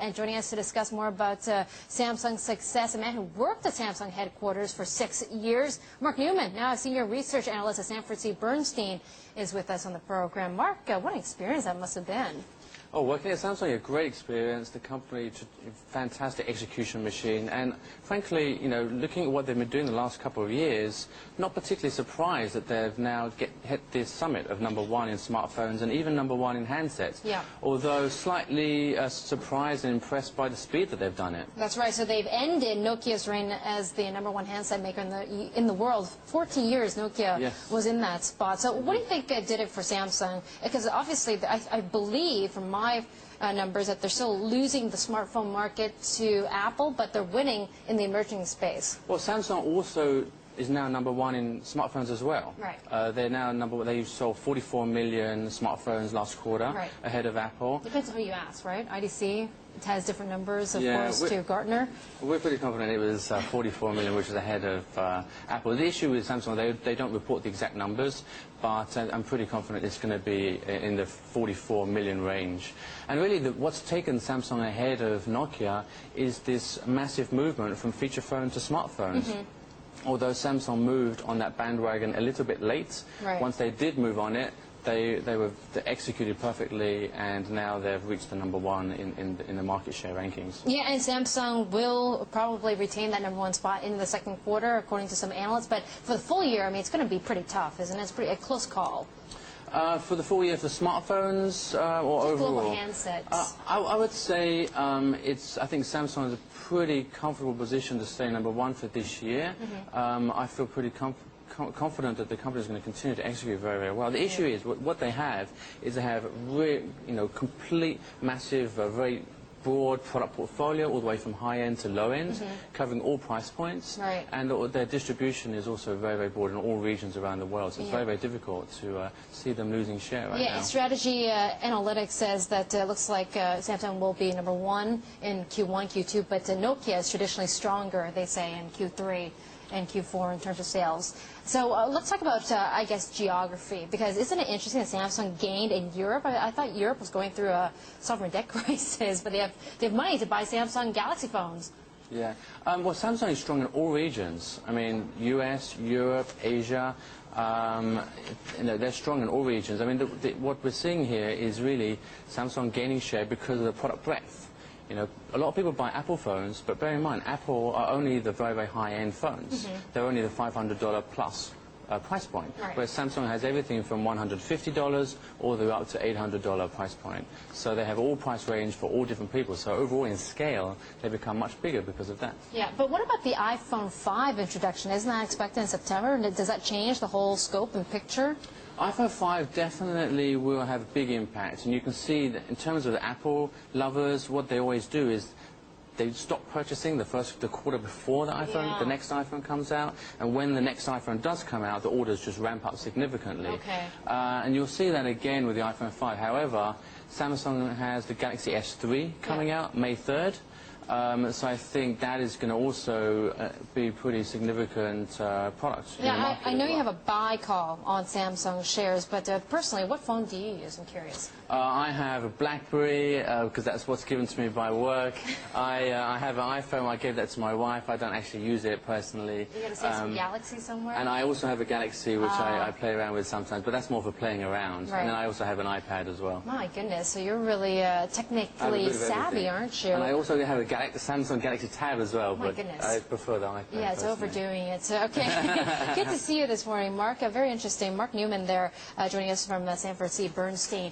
And joining us to discuss more about Samsung's success, a man who worked at Samsung headquarters for 6 years, Mark Newman, now a senior research analyst at Sanford C. Bernstein, is with us on the program. Mark, what an experience that must have been. Oh, working at Samsung, a great experience. The company, fantastic execution machine, and frankly, you know, looking at what they've been doing the last couple of years, not particularly surprised that they've now hit this summit of #1 in smartphones and even #1 in handsets. Yeah. Although slightly surprised and impressed by the speed that they've done it. That's right. So they've ended Nokia's reign as the #1 handset maker in the world. 40 years Nokia was in that spot. So what do you think did it for Samsung? Because obviously, I believe from my numbers that they're still losing the smartphone market to Apple, but they're winning in the emerging space. Well, Samsung also is now #1 in smartphones as well. Right. They're now they sold 44 million smartphones last quarter, ahead of Apple. Depends on who you ask, right? IDC, it has different numbers, of course, to Gartner. We're pretty confident it was 44 million, which is ahead of Apple. The issue with Samsung, they don't report the exact numbers, but I'm pretty confident it's going to be in the 44 million range. And really, what's taken Samsung ahead of Nokia is this massive movement from feature phone to smartphones. Although Samsung moved on that bandwagon a little bit late, once they did move on it, they executed perfectly, and now they've reached the #1 in the market share rankings. Yeah, and Samsung will probably retain that #1 spot in the second quarter, according to some analysts. But for the full year, I mean, it's going to be pretty tough, isn't it? It's a close call. For the full year for smartphones or just overall? Global handsets. I would say I think Samsung is a pretty comfortable position to stay #1 for this year. I feel pretty confident that the company is going to continue to execute very, very well. The issue is what they have is they have complete, massive, very broad product portfolio, all the way from high-end to low-end, covering all price points. And their distribution is also very, very broad in all regions around the world. So it's very, very difficult to see them losing share right now. Strategy Analytics says that it looks like Samsung will be #1 in Q1, Q2, but Nokia is traditionally stronger, they say, in Q3 and Q4 in terms of sales. So let's talk about, I guess, geography, because isn't it interesting that Samsung gained in Europe? I thought Europe was going through a sovereign debt crisis, but they have money to buy Samsung Galaxy phones. Yeah. Well, Samsung is strong in all regions. I mean, US, Europe, Asia. They're strong in all regions. I mean, what we're seeing here is really Samsung gaining share because of the product breadth. You know, a lot of people buy Apple phones, but bear in mind, Apple are only the very, very high-end phones. They're only the $500 plus price point, whereas Samsung has everything from $150 all the way up to $800 price point. So they have all price range for all different people. So overall, in scale, they become much bigger because of that. Yeah, but what about the iPhone 5 introduction? Isn't that expected in September? And does that change the whole scope and picture? iPhone 5 definitely will have a big impact, and you can see that in terms of the Apple lovers, what they always do is they stop purchasing the quarter before the next iPhone comes out, and when the next iPhone does come out, the orders just ramp up significantly. And you'll see that again with the iPhone 5. However, Samsung has the Galaxy S3 coming out May 3rd. So I think that is going to also be a pretty significant product. Yeah, I know you have a buy call on Samsung shares, but personally, what phone do you use? I'm curious. I have a BlackBerry because that's what's given to me by work. I have an iPhone. I gave that to my wife. I don't actually use it personally. You got a Samsung Galaxy somewhere? And I also have a Galaxy, which I play around with sometimes, but that's more for playing around. And then I also have an iPad as well. My goodness, so you're really technically savvy, aren't you? And I also have a Samsung Galaxy Tab as well, but I prefer the iPad. Yeah, it's overdoing it. Okay, good to see you this morning, Mark. Very interesting. Mark Newman there joining us from Sanford C. Bernstein.